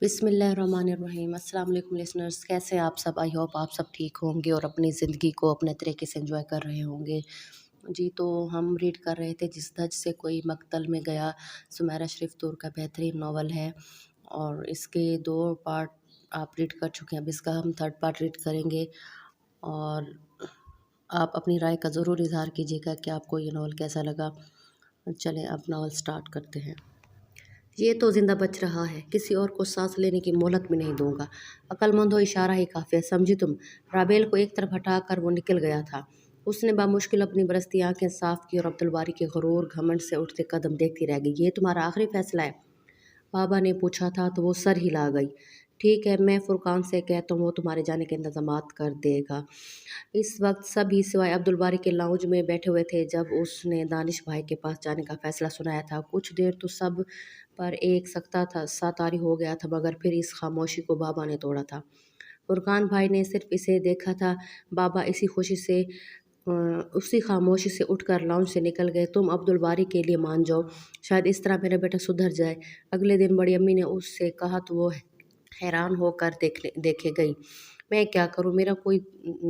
बिस्मिल्लाहिर्रहमानिर्रहीम। अस्सलाम वालेकुम लिसनर्स, कैसे हैं आप सब? आई होप आप सब ठीक होंगे और अपनी ज़िंदगी को अपने तरीके से एंजॉय कर रहे होंगे। जी, तो हम रीड कर रहे थे जिस धज से कोई मकतल में गया। सुमेरा शरीफ तूर का बेहतरीन नावल है और इसके 2 पार्ट आप रीड कर चुके हैं। अब इसका हम 3rd पार्ट रीड करेंगे और आप अपनी राय का ज़रूर इज़हार कीजिएगा कि आपको ये नावल कैसा लगा। चलें अब नावल स्टार्ट करते हैं। ये तो जिंदा बच रहा है, किसी और को सांस लेने की मोहलत भी नहीं दूंगा। अक्लमंद हो, इशारा ही काफी है, समझी तुम? राबेल को एक तरफ हटाकर वो निकल गया था। उसने बामुश्किल अपनी बरसती आंखें साफ की और अब्दुल बारी के गुरूर घमंड से उठते कदम देखती रह गई। ये तुम्हारा आखिरी फैसला है? बाबा ने पूछा था तो वो सर हिला गई। ठीक है, मैं फुरकान से कहता हूँ, वो तुम्हारे जाने के इंतजामात कर देगा। इस वक्त सभी सिवाय अब्दुल बारी के लाउंज में बैठे हुए थे जब उसने दानिश भाई के पास जाने का फैसला सुनाया था। कुछ देर तो सब पर एक सख्ता था सा तारी हो गया था, मगर फिर इस खामोशी को बाबा ने तोड़ा था। फुरकान भाई ने सिर्फ इसे देखा था। बाबा उसी खामोशी से उठकर लाउंज से निकल गए। तुम अब्दुल बारी के लिए मान जाओ, शायद इस तरह मेरा बेटा सुधर जाए। अगले दिन बड़ी अम्मी ने उससे कहा तो वो हैरान होकर देखे गई। मैं क्या करूं, मेरा कोई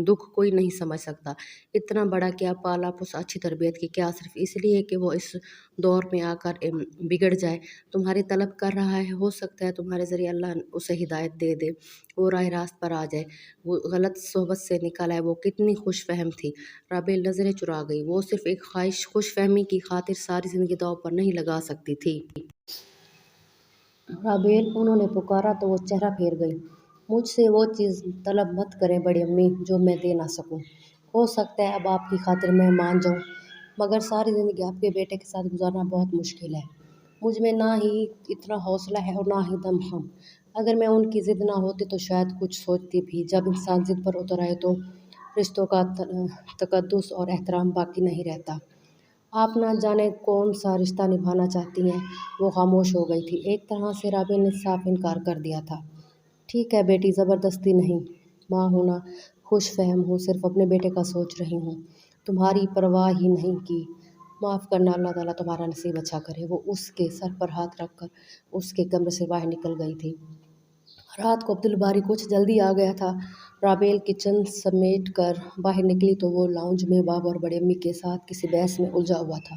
दुख कोई नहीं समझ सकता। इतना बड़ा क्या पाला उस अच्छी तरबियत की, क्या सिर्फ इसलिए कि वो इस दौर में आकर बिगड़ जाए। तुम्हारी तलब कर रहा है, हो सकता है तुम्हारे ज़रिए अल्लाह उसे हिदायत दे दे, वो राह रास्त पर आ जाए। वो गलत सोहबत से निकल आए। वो कितनी खुश फहम थी। राबेल नज़रें चुरा गई। वो सिर्फ एक ख्वाहिश खुश फहमी की खातिर सारी ज़िंदगी दाव पर नहीं लगा सकती थी। राबेल, उन्होंने पुकारा तो वो चेहरा फेर गई। मुझसे वो चीज़ तलब मत करें बड़ी अम्मी जो मैं दे ना सकूं। हो सकता है अब आपकी खातिर मैं मान जाऊं, मगर सारी ज़िंदगी आपके बेटे के साथ गुजारना बहुत मुश्किल है। मुझ में ना ही इतना हौसला है और ना ही दम। अगर मैं उनकी ज़िद ना होती तो शायद कुछ सोचती भी। जब इंसान ज़िद पर उतर आए तो रिश्तों का तकद्दुस और एहतराम बाकी नहीं रहता। आप ना जाने कौन सा रिश्ता निभाना चाहती हैं। वो खामोश हो गई थी। एक तरह से राबेल ने साफ इनकार कर दिया था। ठीक है बेटी, ज़बरदस्ती नहीं। माँ हूँ ना, खुश फहम हूँ, सिर्फ अपने बेटे का सोच रही हूँ, तुम्हारी परवाह ही नहीं की। माफ़ करना, अल्लाह ताला तुम्हारा नसीब अच्छा करे। वो उसके सर पर हाथ रखकर उसके कमरे से बाहर निकल गई थी। रात को अब्दुल बारी कुछ जल्दी आ गया था। राबेल किचन समेट कर बाहर निकली तो वो लाउंज में बाबा और बड़ी अम्मी के साथ किसी बहस में उलझा हुआ था।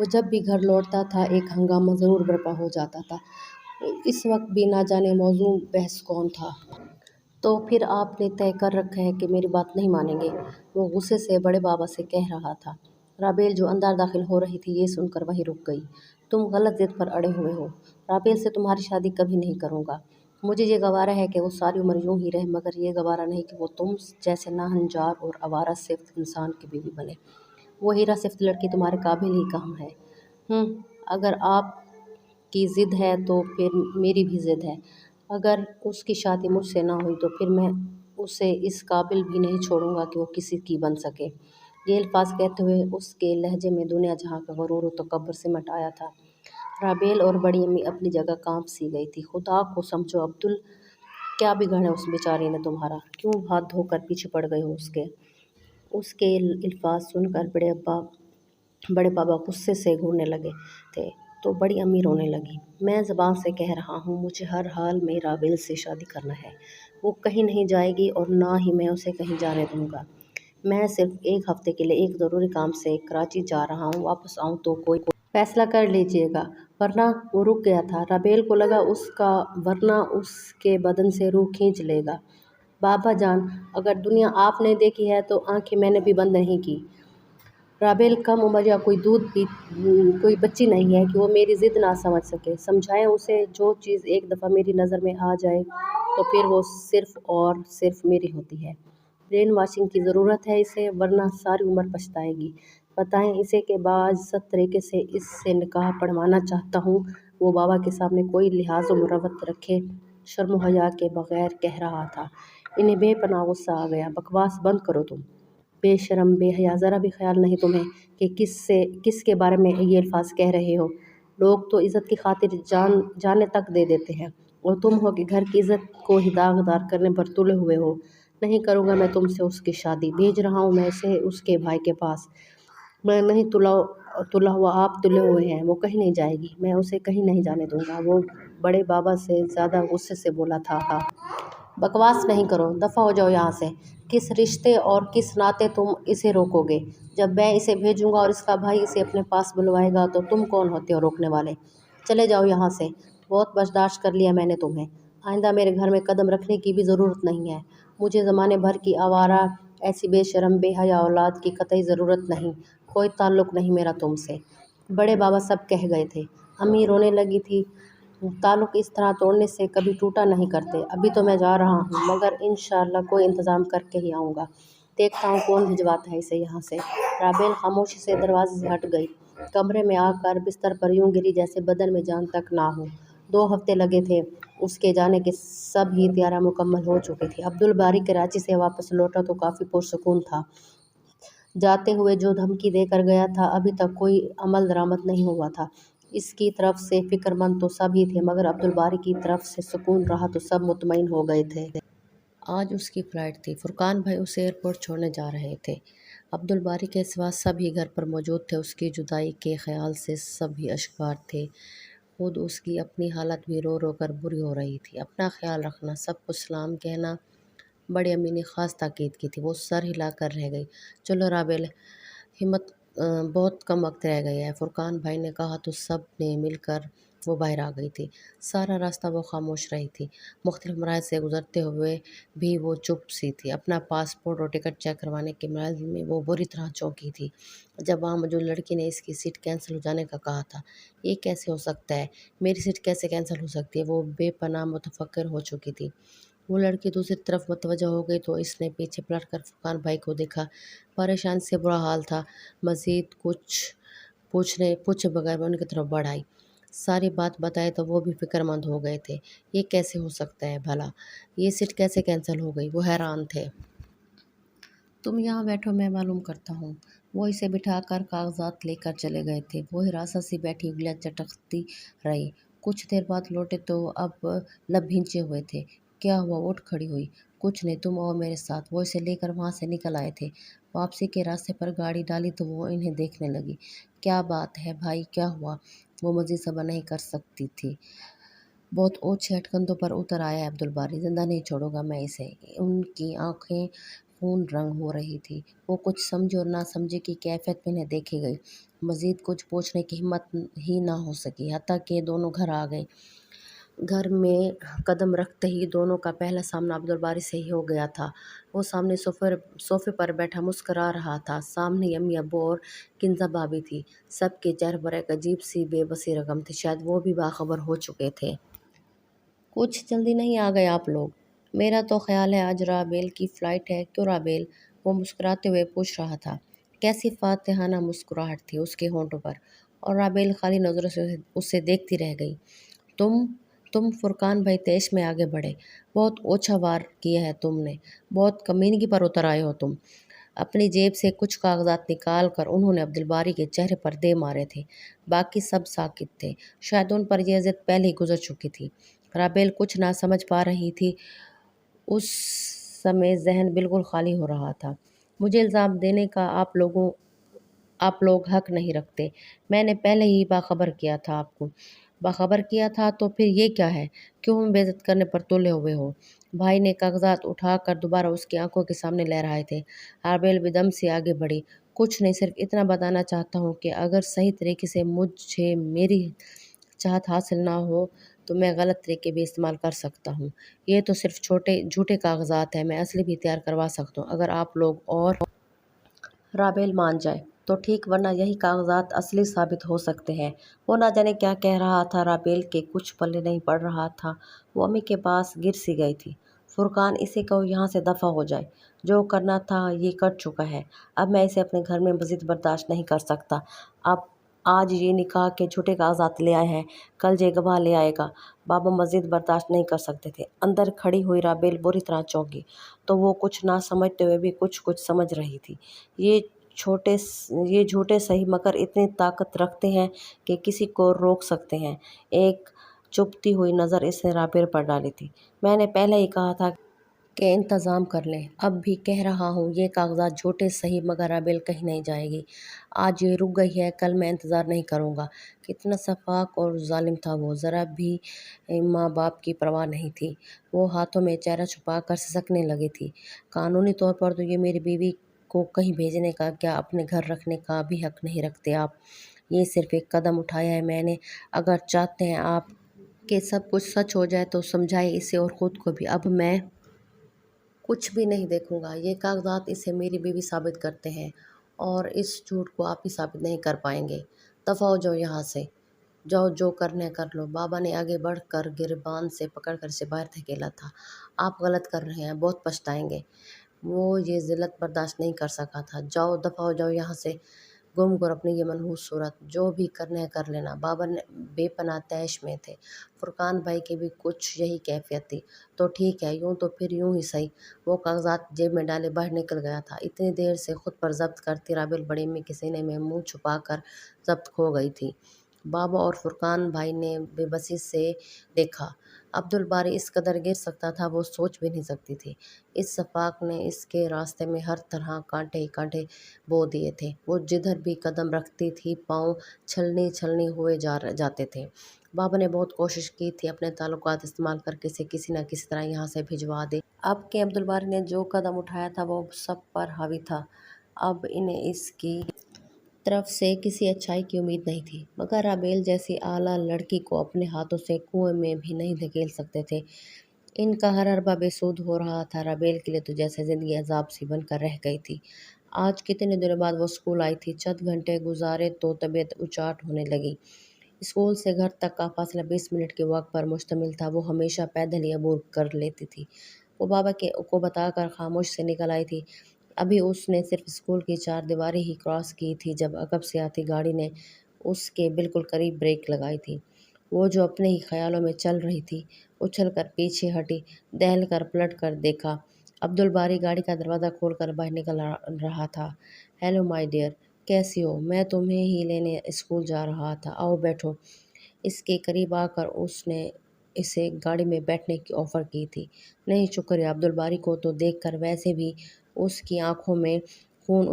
वो जब भी घर लौटता था एक हंगामा ज़रूर बर्पा हो जाता था। इस वक्त भी ना जाने मौजू बहस कौन था। तो फिर आपने तय कर रखा है कि मेरी बात नहीं मानेंगे? वो गुस्से से बड़े बाबा से कह रहा था। राबेल जो अंदर दाखिल हो रही थी ये सुनकर वहीं रुक गई। तुम गलत जिद पर अड़े हुए हो। राबेल से तुम्हारी शादी कभी नहीं करूँगा। मुझे ये गवारा है कि वो सारी उम्र यूं ही रहे, मगर ये गवारा नहीं कि वो तुम जैसे नाहंजार और आवारा सिफ्त इंसान की बीवी बने। वो हीरा सिफ्त लड़की तुम्हारे काबिल ही कहाँ है? अगर आपकी ज़िद है तो फिर मेरी भी ज़िद है। अगर उसकी शादी मुझसे ना हुई तो फिर मैं उसे इस काबिल भी नहीं छोड़ूंगा कि वो किसी की बन सके। ये अल्फाज कहते हुए उसके लहजे में दुनिया जहाँ का गुरूर और तकब्बुर सिमट आया था। राबेल और बड़ी अम्मी अपनी जगह कांप सी गई थी। खुदा को समझो अब्दुल, क्या बिगाड़ा उस बेचारी ने तुम्हारा? क्यों हाथ धोकर पीछे पड़ गए हो उसके? उसके अल्फाज सुनकर बड़े बाबा गुस्से से घूरने लगे थे तो बड़ी अम्मी रोने लगी। मैं ज़बान से कह रहा हूँ, मुझे हर हाल में राबेल से शादी करना है। वो कहीं नहीं जाएगी और ना ही मैं उसे कहीं जाने दूँगा। मैं सिर्फ एक हफ्ते के लिए एक ज़रूरी काम से कराची जा रहा हूँ। वापस आऊँ तो कोई फैसला कर लीजिएगा, वरना। वो रुक गया था। राबेल को लगा उसका वरना उसके बदन से रूह खींच लेगा। बाबा जान, अगर दुनिया आपने देखी है तो आंखें मैंने भी बंद नहीं की। राबेल कम उम्र या कोई बच्ची नहीं है कि वो मेरी ज़िद ना समझ सके। समझाएं उसे, जो चीज़ एक दफ़ा मेरी नज़र में आ जाए तो फिर वो सिर्फ और सिर्फ मेरी होती है। ब्रेन वॉशिंग की ज़रूरत है इसे, वरना सारी उम्र पछताएगी। बताएं इसे कि बाइज़्ज़त तरीके से इससे निकाह पढ़वाना चाहता हूँ। वो बाबा के सामने कोई लिहाज व मुरवत रखे शर्म हया के बगैर कह रहा था। इन्हें बेपनाह गुस्सा आ गया। बकवास बंद करो तुम बेशरम बेहया, ज़रा भी ख्याल नहीं तुम्हें कि किसके बारे में ये अल्फाज कह रहे हो? लोग तो इज़्ज़त की खातिर जाने तक दे देते हैं और तुम हो कि घर की इज़्ज़त को ही दागदार करने पर तुले हुए हो। नहीं करूँगा मैं तुमसे उसकी शादी। भेज रहा हूँ मैं इसे उसके भाई के पास। मैं नहीं आप तुले हुए हैं, वो कहीं नहीं जाएगी, मैं उसे कहीं नहीं जाने दूंगा, वो बड़े बाबा से ज़्यादा गुस्से से बोला था। बकवास नहीं करो, दफ़ा हो जाओ यहाँ से। किस रिश्ते और किस नाते तुम इसे रोकोगे? जब मैं इसे भेजूंगा और इसका भाई इसे अपने पास बुलवाएगा तो तुम कौन होते हो रोकने वाले? चले जाओ यहाँ से। बहुत बर्दाश्त कर लिया मैंने तुम्हें। आइंदा मेरे घर में कदम रखने की भी ज़रूरत नहीं है। मुझे ज़माने भर की आवारा ऐसी बेशरम बेहया औलाद की कतई ज़रूरत नहीं। कोई ताल्लुक़ नहीं मेरा तुमसे। बड़े बाबा सब कह गए थे। अम्मी रोने लगी थी। ताल्लुक़ इस तरह तोड़ने से कभी टूटा नहीं करते। अभी तो मैं जा रहा हूँ, मगर इंशाअल्लाह कोई इंतज़ाम करके ही आऊँगा। देखता हूँ कौन भिजवाता है इसे यहाँ से। राबेल खामोशी से दरवाजे से हट गई। कमरे में आकर बिस्तर पर यूं गिरी जैसे बदन में जान तक ना हो। 2 हफ्ते लगे थे उसके जाने के, सब ही तैयारियां मुकम्मल हो चुकी थी। अब्दुल बारी कराची से वापस लौटा तो काफ़ी पुरसुकून था। जाते हुए जो धमकी देकर गया था अभी तक कोई अमल दरामद नहीं हुआ था। इसकी तरफ से फिक्रमंद तो सभी थे, मगर अब्दुल बारी की तरफ से सुकून रहा तो सब मुतमईन हो गए थे। आज उसकी फ़्लाइट थी। फुरकान भाई उसे एयरपोर्ट छोड़ने जा रहे थे। अब्दुल बारी के सिवा सभी घर पर मौजूद थे। उसकी जुदाई के ख़्याल से सभी अश्कार थे। खुद उसकी अपनी हालत भी रो रो कर बुरी हो रही थी। अपना ख्याल रखना, सबको सलाम कहना, बड़ी अम्मी ने ख़ास ताकीद की थी। वो सर हिला कर रह गई। चलो राबेल, हिम्मत, बहुत कम वक्त रह गया है, फुरकान भाई ने कहा तो सब ने मिलकर वो बाहर आ गई थी। सारा रास्ता वो खामोश रही थी। मुख्तलिफ मराहल से गुजरते हुए भी वो चुप सी थी। अपना पासपोर्ट और टिकट चेक करवाने के मराहल में वो बुरी तरह चौंकी थी। जब वहाँ मौजूद लड़की ने इसकी सीट कैंसिल हो जाने का कहा था। ये कैसे हो सकता है? मेरी सीट कैसे कैंसिल हो सकती है? वो बेपनाह मुतफक्किर हो चुकी थी। वो लड़की दूसरी तरफ मुतवज्जह हो गई तो इसने पीछे पलट कर फुरकान भाई को देखा। परेशान से बुरा हाल था। मज़ीद कुछ पूछे बगैर वो उनकी तरफ बढ़ आई। सारी बात बताए तो वो भी फ़िक्रमंद हो गए थे। ये कैसे हो सकता है भला? ये सीट कैसे कैंसिल हो गई? वो हैरान थे। तुम यहाँ बैठो, मैं मालूम करता हूँ। वो इसे बिठाकर कागजात लेकर चले गए थे। वो हिरासत से बैठी उंगलियाँ चटकती रही। कुछ देर बाद लौटे तो अब लब भींचे हुए थे। क्या हुआ? उठ खड़ी हुई। कुछ नहीं, तुम आओ मेरे साथ। वो इसे लेकर वहाँ से निकल आए थे। वापसी के रास्ते पर गाड़ी डाली तो वो इन्हें देखने लगी। क्या बात है भाई, क्या हुआ? वो मज़ीद सब्र नहीं कर सकती थी। बहुत ओछे हथकंधों पर उतर आया अब्दुल बारी। जिंदा नहीं छोड़ूंगा मैं इसे। उनकी आंखें खून रंग हो रही थी। वो कुछ समझे और ना समझे की कैफियत में इन्हें देखी गई। मजीद कुछ पूछने की हिम्मत ही ना हो सकी। हत्ता कि दोनों घर आ गए। घर में कदम रखते ही दोनों का पहला सामना अब्दुल बारी से ही हो गया था। वो सामने सोफे पर बैठा मुस्करा रहा था। सामने अम्मी अब्बू और किंजा भाभी थी। सबके चेहरे पर एक अजीब सी बेबसी रकम थी। शायद वो भी बाखबर हो चुके थे। कुछ जल्दी नहीं आ गए आप लोग? मेरा तो ख्याल है आज राबेल की फ़्लाइट है। क्यों राबेल? वो मुस्कुराते हुए पूछ रहा था। कैसी फातिहाना मुस्कुराहट थी उसके होंठों पर, और राबेल खाली नज़रों से उसे देखती रह गई। तुम तुम फुरकान भाई तेश में आगे बढ़े। बहुत ओछा वार किया है तुमने। बहुत कमीनगी पर उतर आए हो तुम। अपनी जेब से कुछ कागजात निकाल कर उन्होंने अब्दुल बारी के चेहरे पर दे मारे थे। बाकी सब साकित थे। शायद उन पर यह ज़िद पहले ही गुजर चुकी थी। राबेल कुछ ना समझ पा रही थी। उस समय जहन बिल्कुल खाली हो रहा था। मुझे इल्ज़ाम देने का आप लोग हक नहीं रखते। मैंने पहले ही बाखबर किया था आपको। बाखबर किया था तो फिर ये क्या है? क्यों हम बेइज्जत करने पर तुले हुए हो? भाई ने कागजात उठाकर दोबारा उसकी आंखों के सामने लहराए थे। आरबेल बेदम से आगे बढ़ी। कुछ नहीं, सिर्फ इतना बताना चाहता हूँ कि अगर सही तरीके से मुझे मेरी चाहत हासिल ना हो तो मैं गलत तरीके भी इस्तेमाल कर सकता हूँ। ये तो सिर्फ छोटे झूठे कागजात हैं, मैं असली भी तैयार करवा सकता हूँ अगर आप लोग और राबेल मान जाए तो ठीक, वरना यही कागजात असली साबित हो सकते हैं। वो ना जाने क्या कह रहा था। राबेल के कुछ पल्ले नहीं पड़ रहा था। वो अम्मी के पास गिर सी गई थी। फुरकान, इसे कहो यहाँ से दफ़ा हो जाए। जो करना था ये कर चुका है। अब मैं इसे अपने घर में मज़ीद बर्दाश्त नहीं कर सकता। अब आज ये निकाह के झूठे कागजात ले आए हैं, कल ये गवाह ले आएगा। बाबा मज़ीद बर्दाश्त नहीं कर सकते थे। अंदर खड़ी हुई राबेल बुरी तरह चौंकी तो वो कुछ ना समझते हुए भी कुछ कुछ समझ रही थी। ये ये झूठे सही मगर इतनी ताकत रखते हैं कि किसी को रोक सकते हैं। एक चुभती हुई नज़र इसने राबेल पर डाली थी। मैंने पहले ही कहा था کہ انتظام کر لیں۔ اب بھی کہہ رہا ہوں یہ کاغذات جھوٹے صحیح مگر رابل کہیں نہیں جائے گی۔ آج یہ رک گئی ہے، کل میں انتظار نہیں کروں گا۔ کتنا شفاق اور ظالم تھا وہ، ذرا بھی ماں باپ کی پرواہ نہیں تھی۔ وہ ہاتھوں میں چہرہ چھپا کر سسکنے لگی تھی۔ قانونی طور پر تو یہ میری بیوی کو کہیں بھیجنے کا کیا اپنے گھر رکھنے کا بھی حق نہیں رکھتے آپ۔ یہ صرف ایک قدم اٹھایا ہے میں نے۔ اگر چاہتے ہیں آپ کہ سب کچھ سچ ہو جائے تو سمجھائے اسے اور خود کو بھی۔ اب میں کچھ بھی نہیں دیکھوں گا۔ یہ کاغذات اسے میری بیوی ثابت کرتے ہیں اور اس جھوٹ کو آپ ہی ثابت نہیں کر پائیں گے۔ دفعہ ہو جاؤ یہاں سے، جاؤ جو کرنا ہے کر لو۔ بابا نے آگے بڑھ کر گریبان سے پکڑ کر اسے باہر دھکیلا تھا۔ آپ غلط کر رہے ہیں، بہت پچھتائیں گے۔ وہ یہ ذلت برداشت نہیں کر سکا تھا۔ جاؤ، دفعہ ہو جاؤ یہاں سے۔ گم گر اپنی یہ منحوس صورت، جو بھی کرنا ہے کر لینا۔ بابا نے بے پناہ طیش میں تھے۔ فرقان بھائی کی بھی کچھ یہی کیفیت تھی۔ تو ٹھیک ہے، یوں تو پھر یوں ہی صحیح۔ وہ کاغذات جیب میں ڈالے باہر نکل گیا تھا۔ اتنی دیر سے خود پر ضبط کرتی رابل بڑی امی کے سینے میں منہ چھپا کر ضبط کھو گئی تھی۔ بابا اور فرقان بھائی نے بے بسی سے دیکھا۔ عبدالباری اس قدر گر سکتا تھا وہ سوچ بھی نہیں سکتی تھی۔ اس شفاق نے اس کے راستے میں ہر طرح کانٹے ہی کانٹے بو دیے تھے۔ وہ جدھر بھی قدم رکھتی تھی پاؤں چھلنی چھلنی ہوئے جاتے تھے۔ بابا نے بہت کوشش کی تھی اپنے تعلقات استعمال کر کے اسے کسی نہ کسی طرح یہاں سے بھجوا دے۔ اب کہ عبدالباری نے جو قدم اٹھایا تھا وہ سب پر حاوی تھا۔ اب انہیں اس کی طرف سے کسی اچھائی کی امید نہیں تھی، مگر رابیل جیسی اعلیٰ لڑکی کو اپنے ہاتھوں سے کنویں میں بھی نہیں دھکیل سکتے تھے۔ ان کا ہر حربہ بے سود ہو رہا تھا۔ رابیل کے لیے تو جیسے زندگی عذاب سی بن کر رہ گئی تھی۔ آج کتنے دنوں بعد وہ اسکول آئی تھی۔ چند گھنٹے گزارے تو طبیعت اچاٹ ہونے لگی۔ اسکول سے گھر تک کا فاصلہ 20 منٹ کے واک پر مشتمل تھا۔ وہ ہمیشہ پیدل ہی عبور کر لیتی تھی۔ وہ بابا کو بتا کر خاموش سے نکل آئی تھی۔ ابھی اس نے صرف اسکول کی 4 دیواریں ہی کراس کی تھی جب عقب سے آتی گاڑی نے اس کے بالکل قریب بریک لگائی تھی۔ وہ جو اپنے ہی خیالوں میں چل رہی تھی، اچھل کر پیچھے ہٹی، دہل کر پلٹ کر دیکھا۔ عبدالباری گاڑی کا دروازہ کھول کر باہر نکل رہا تھا۔ ہیلو مائی ڈیئر، کیسی ہو؟ میں تمہیں ہی لینے اسکول جا رہا تھا، آؤ بیٹھو۔ اس کے قریب آ کر اس نے اسے گاڑی میں بیٹھنے کی آفر کی تھی۔ نہیں شکریہ۔ عبدالباری کو تو دیکھ کر ویسے بھی اس کی آنکھوں میں خون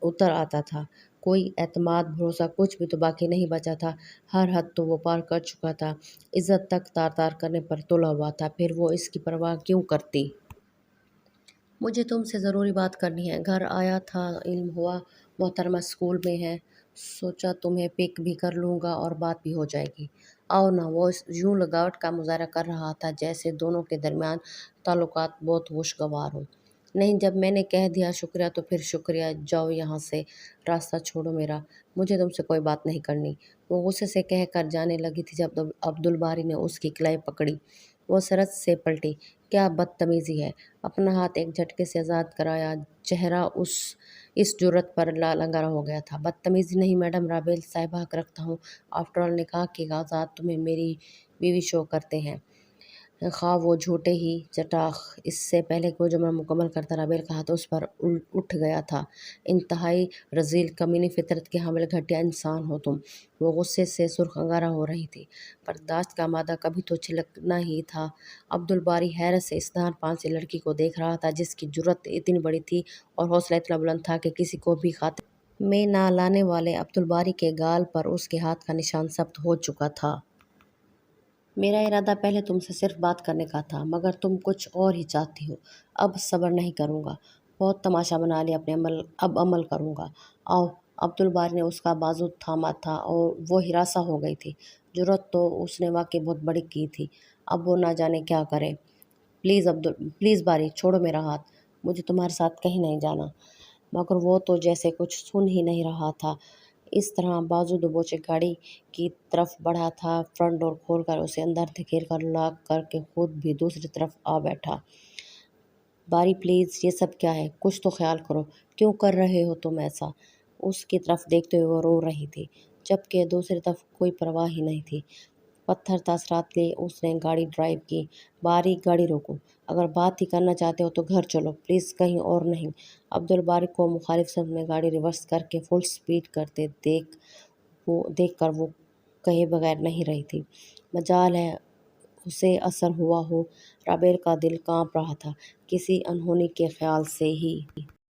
اتر آتا تھا۔ کوئی اعتماد بھروسہ کچھ بھی تو باقی نہیں بچا تھا۔ ہر حد تو وہ پار کر چکا تھا۔ عزت تک تار تار کرنے پر تلا ہوا تھا، پھر وہ اس کی پرواہ کیوں کرتی؟ مجھے تم سے ضروری بات کرنی ہے۔ گھر آیا تھا، علم ہوا محترمہ اسکول میں ہے، سوچا تمہیں پک بھی کر لوں گا اور بات بھی ہو جائے گی۔ آؤ نا۔ وہ یوں لگاوٹ کا مظاہرہ کر رہا تھا جیسے دونوں کے درمیان تعلقات بہت خوشگوار ہوں۔ نہیں، جب میں نے کہہ دیا شکریہ تو پھر شکریہ۔ جاؤ یہاں سے، راستہ چھوڑو میرا، مجھے تم سے کوئی بات نہیں کرنی۔ وہ غصے سے کہہ کر جانے لگی تھی جب عبدالباری نے اس کی کلائی پکڑی۔ وہ سرت سے پلٹی۔ کیا بدتمیزی ہے! اپنا ہاتھ ایک جھٹکے سے آزاد کرایا۔ چہرہ اس جرأت پر لنگڑا ہو گیا تھا۔ بدتمیزی نہیں میڈم، رابیل صاحبہ حق رکھتا ہوں۔ آفٹر آل نکاح کے کاغذات تمہیں میری بیوی شو کرتے ہیں، خواہ وہ جھوٹے ہی۔ چٹاخ! اس سے پہلے کہ وہ جملہ مکمل کرتا رابیل کا ہاتھ اس پر اٹھ گیا تھا۔ انتہائی رذیل، کمینی فطرت کے حامل گھٹیا انسان ہو تم۔ وہ غصے سے سرخ انگارہ ہو رہی تھی۔ برداشت کا مادہ کبھی تو چھلکنا ہی تھا۔ عبدالباری حیرت سے اس دہان پانسی لڑکی کو دیکھ رہا تھا جس کی جرأت اتنی بڑی تھی اور حوصلہ اتنا بلند تھا کہ کسی کو بھی خاطر میں نہ لانے والے عبدالباری کے گال پر اس کے ہاتھ کا نشان ثبت ہو چکا تھا۔ میرا ارادہ پہلے تم سے صرف بات کرنے کا تھا، مگر تم کچھ اور ہی چاہتی ہو۔ اب صبر نہیں کروں گا۔ بہت تماشا بنا لیا، اب عمل کروں گا۔ آؤ۔ عبدالباری نے اس کا بازو تھاما تھا اور وہ ہراساں ہو گئی تھی۔ جرأت تو اس نے واقعی بہت بڑی کی تھی، اب وہ نہ جانے کیا کرے۔ پلیز باری، چھوڑو میرا ہاتھ، مجھے تمہارے ساتھ کہیں نہیں جانا۔ مگر وہ تو جیسے کچھ سن ہی نہیں رہا تھا۔ اس طرح بازو دبوچے گاڑی کی طرف بڑھا تھا۔ فرنٹ ڈور کھول کر اسے اندر دھکیل کر لاک کر کے خود بھی دوسری طرف آ بیٹھا۔ باری پلیز، یہ سب کیا ہے؟ کچھ تو خیال کرو، کیوں کر رہے ہو تم ایسا؟ اس کی طرف دیکھتے ہوئے وہ رو رہی تھی، جبکہ دوسری طرف کوئی پرواہ ہی نہیں تھی۔ پتھر تاثرات لیے اس نے گاڑی ڈرائیو کی۔ باری، گاڑی روکو۔ اگر بات ہی کرنا چاہتے ہو تو گھر چلو، پلیز، کہیں اور نہیں۔ عبدالباری کو مخالف سمت میں گاڑی ریورس کر کے فل سپیڈ کرتے دیکھ کر وہ کہے بغیر نہیں رہی تھی۔ مجال ہے اسے اثر ہوا ہو۔ رابعہ کا دل کانپ رہا تھا، کسی انہونی کے خیال سے ہی۔